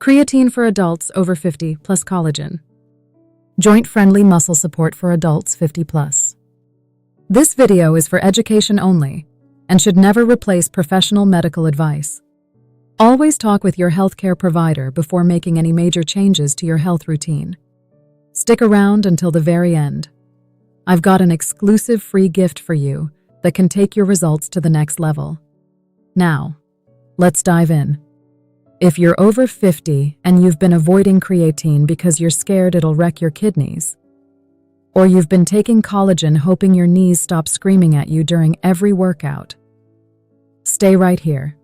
Creatine for adults over 50 plus collagen. Joint-friendly muscle support for adults 50 plus. This video is for education only and should never replace professional medical advice. Always talk with your healthcare provider before making any major changes to your health routine. Stick around until the very end. I've got an exclusive free gift for you that can take your results to the next level. Now, let's dive in. If you're over 50 and you've been avoiding creatine because you're scared it'll wreck your kidneys, or you've been taking collagen hoping your knees stop screaming at you during every workout, stay right here,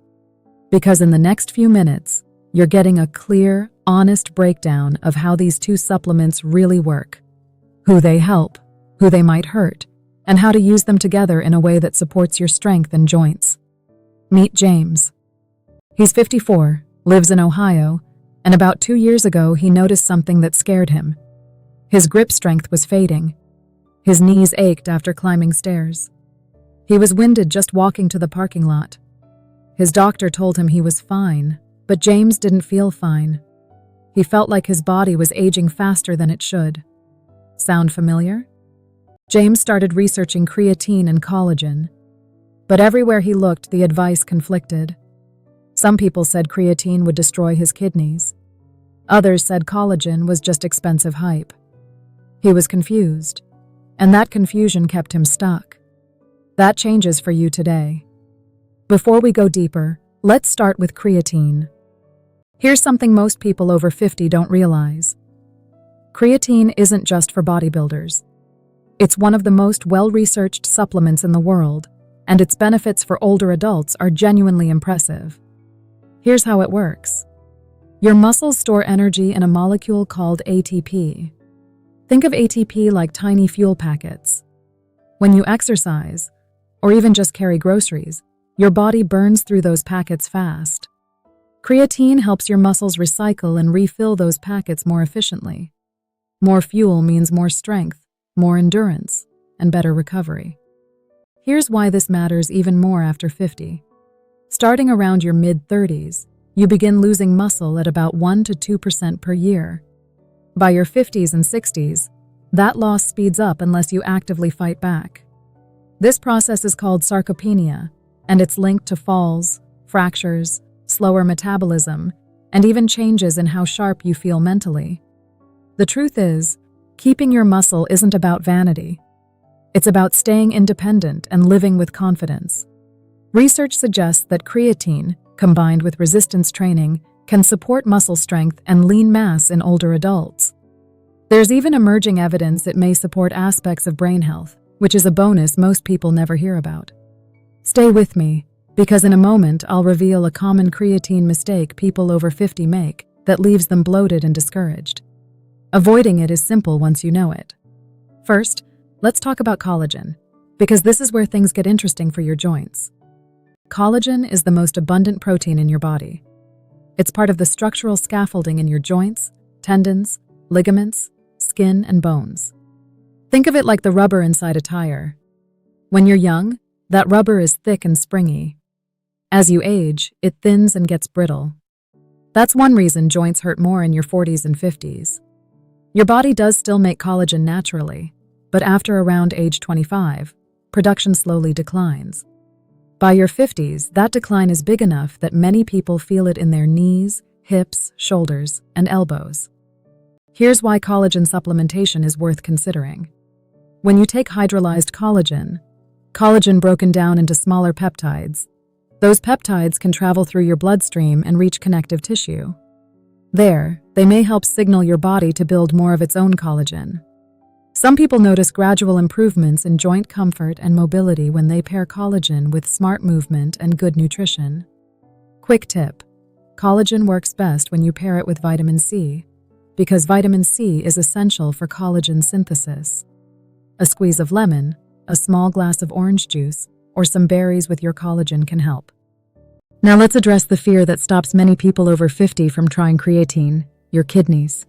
because in the next few minutes, you're getting a clear, honest breakdown of how these two supplements really work, who they help, who they might hurt, and how to use them together in a way that supports your strength and joints. Meet James. He's 54, lives in Ohio, and about 2 years ago he noticed something that scared him. His grip strength was fading. His knees ached after climbing stairs. He was winded just walking to the parking lot. His doctor told him he was fine, but James didn't feel fine. He felt like his body was aging faster than it should. Sound familiar? James started researching creatine and collagen, but everywhere he looked, the advice conflicted. Some people said creatine would destroy his kidneys. Others said collagen was just expensive hype. He was confused, and that confusion kept him stuck. That changes for you today. Before we go deeper, let's start with creatine. Here's something most people over 50 don't realize. Creatine isn't just for bodybuilders. It's one of the most well-researched supplements in the world, and its benefits for older adults are genuinely impressive. Here's how it works. Your muscles store energy in a molecule called ATP. Think of ATP like tiny fuel packets. When you exercise, or even just carry groceries, your body burns through those packets fast. Creatine helps your muscles recycle and refill those packets more efficiently. More fuel means more strength, more endurance, and better recovery. Here's why this matters even more after 50. Starting around your mid-30s, you begin losing muscle at about 1 to 2% per year. By your 50s and 60s, that loss speeds up unless you actively fight back. This process is called sarcopenia, and it's linked to falls, fractures, slower metabolism, and even changes in how sharp you feel mentally. The truth is, keeping your muscle isn't about vanity. It's about staying independent and living with confidence. Research suggests that creatine, combined with resistance training, can support muscle strength and lean mass in older adults. There's even emerging evidence it may support aspects of brain health, which is a bonus most people never hear about. Stay with me, because in a moment I'll reveal a common creatine mistake people over 50 make that leaves them bloated and discouraged. Avoiding it is simple once you know it. First, let's talk about collagen, because this is where things get interesting for your joints. Collagen is the most abundant protein in your body. It's part of the structural scaffolding in your joints, tendons, ligaments, skin, and bones. Think of it like the rubber inside a tire. When you're young, that rubber is thick and springy. As you age, it thins and gets brittle. That's one reason joints hurt more in your 40s and 50s. Your body does still make collagen naturally, but after around age 25, production slowly declines. By your 50s, that decline is big enough that many people feel it in their knees, hips, shoulders, and elbows. Here's why collagen supplementation is worth considering. When you take hydrolyzed collagen broken down into smaller peptides, those peptides can travel through your bloodstream and reach connective tissue. There, they may help signal your body to build more of its own collagen. Some people notice gradual improvements in joint comfort and mobility when they pair collagen with smart movement and good nutrition. Quick tip: collagen works best when you pair it with vitamin C, because vitamin C is essential for collagen synthesis. A squeeze of lemon, a small glass of orange juice, or some berries with your collagen can help. Now let's address the fear that stops many people over 50 from trying creatine: your kidneys.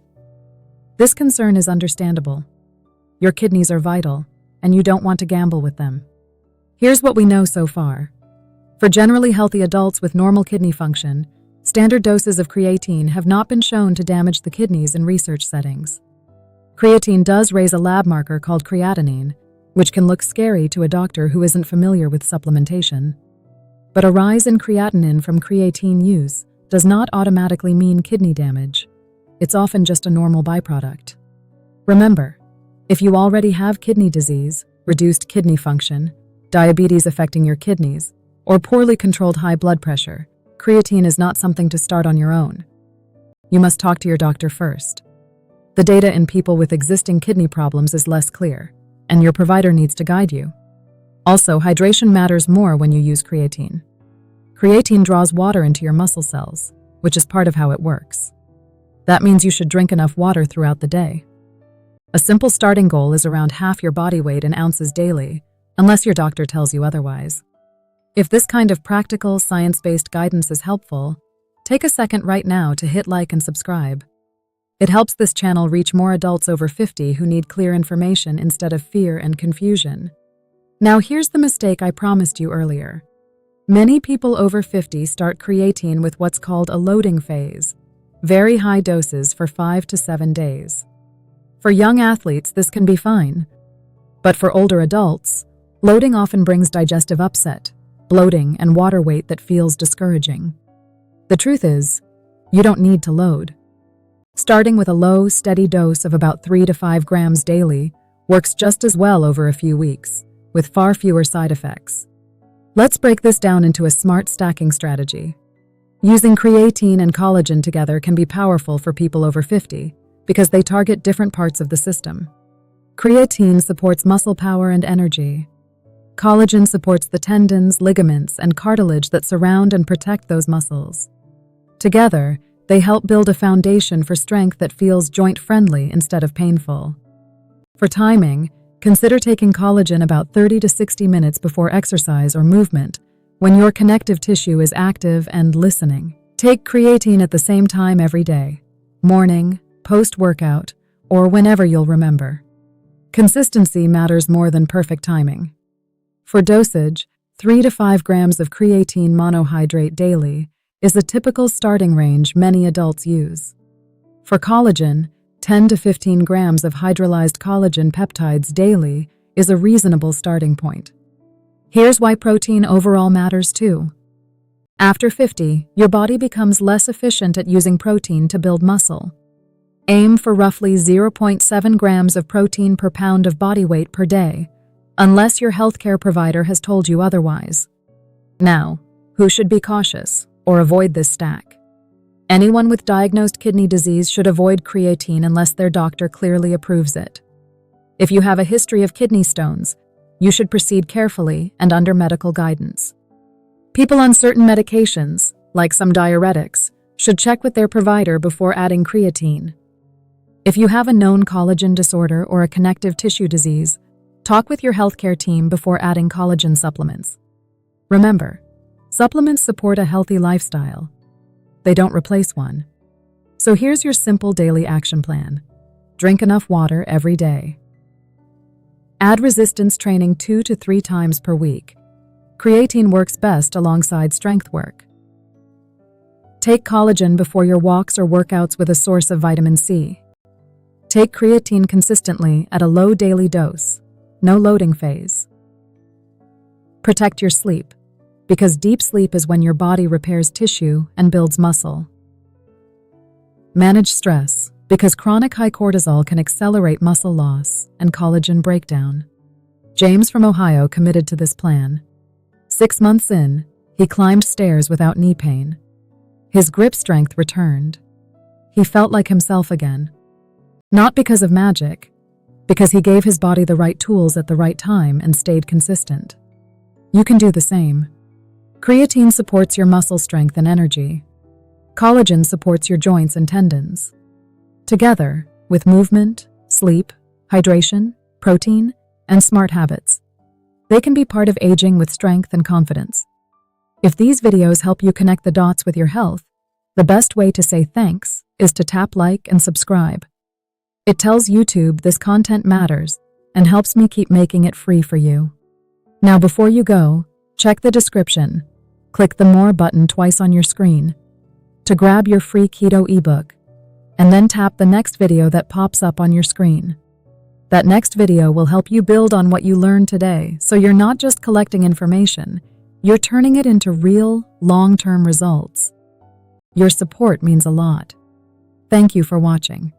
This concern is understandable. Your kidneys are vital, and you don't want to gamble with them. Here's what we know so far. For generally healthy adults with normal kidney function, Standard doses of creatine have not been shown to damage the kidneys in research settings. Creatine does raise a lab marker called creatinine, which can look scary to a doctor who isn't familiar with supplementation. But a rise in creatinine from creatine use does not automatically mean kidney damage. It's often just a normal byproduct. Remember, if you already have kidney disease, reduced kidney function, diabetes affecting your kidneys, or poorly controlled high blood pressure, creatine is not something to start on your own. You must talk to your doctor first. The data in people with existing kidney problems is less clear, and your provider needs to guide you. Also, hydration matters more when you use creatine. Creatine draws water into your muscle cells, which is part of how it works. That means you should drink enough water throughout the day. A simple starting goal is around half your body weight in ounces daily, unless your doctor tells you otherwise. If this kind of practical, science-based guidance is helpful, take a second right now to hit like and subscribe. It helps this channel reach more adults over 50 who need clear information instead of fear and confusion. Now here's the mistake I promised you earlier. Many people over 50 start creatine with what's called a loading phase, very high doses for 5 to 7 days. For young athletes, this can be fine. But for older adults, loading often brings digestive upset, bloating, and water weight that feels discouraging. The truth is, you don't need to load. Starting with a low, steady dose of about 3 to 5 grams daily works just as well over a few weeks, with far fewer side effects. Let's break this down into a smart stacking strategy. Using creatine and collagen together can be powerful for people over 50 because they target different parts of the system. Creatine supports muscle power and energy. Collagen supports the tendons, ligaments, and cartilage that surround and protect those muscles. Together, they help build a foundation for strength that feels joint-friendly instead of painful. For timing, consider taking collagen about 30 to 60 minutes before exercise or movement, when your connective tissue is active and listening. Take creatine at the same time every day, morning, post-workout, or whenever you'll remember. Consistency matters more than perfect timing. For dosage, 3 to 5 grams of creatine monohydrate daily is a typical starting range many adults use. For collagen, 10 to 15 grams of hydrolyzed collagen peptides daily is a reasonable starting point. Here's why protein overall matters too. After 50, your body becomes less efficient at using protein to build muscle. Aim for roughly 0.7 grams of protein per pound of body weight per day, unless your healthcare provider has told you otherwise. Now, who should be cautious or avoid this stack? Anyone with diagnosed kidney disease should avoid creatine unless their doctor clearly approves it. If you have a history of kidney stones, you should proceed carefully and under medical guidance. People on certain medications, like some diuretics, should check with their provider before adding creatine. If you have a known collagen disorder or a connective tissue disease, talk with your healthcare team before adding collagen supplements. Remember, supplements support a healthy lifestyle. They don't replace one. So here's your simple daily action plan. Drink enough water every day. Add resistance training 2 to 3 times per week. Creatine works best alongside strength work. Take collagen before your walks or workouts with a source of vitamin C. Take creatine consistently at a low daily dose, no loading phase. Protect your sleep, because deep sleep is when your body repairs tissue and builds muscle. Manage stress, because chronic high cortisol can accelerate muscle loss and collagen breakdown. James from Ohio committed to this plan. 6 months in, he climbed stairs without knee pain. His grip strength returned. He felt like himself again. Not because of magic, because he gave his body the right tools at the right time and stayed consistent. You can do the same. Creatine supports your muscle strength and energy. Collagen supports your joints and tendons. Together, with movement, sleep, hydration, protein, and smart habits, they can be part of aging with strength and confidence. If these videos help you connect the dots with your health, the best way to say thanks is to tap like and subscribe. It tells YouTube this content matters and helps me keep making it free for you. Now before you go, check the description. Click the More button twice on your screen to grab your free keto ebook, and then tap the next video that pops up on your screen. That next video will help you build on what you learned today, so you're not just collecting information, you're turning it into real, long-term results. Your support means a lot. Thank you for watching.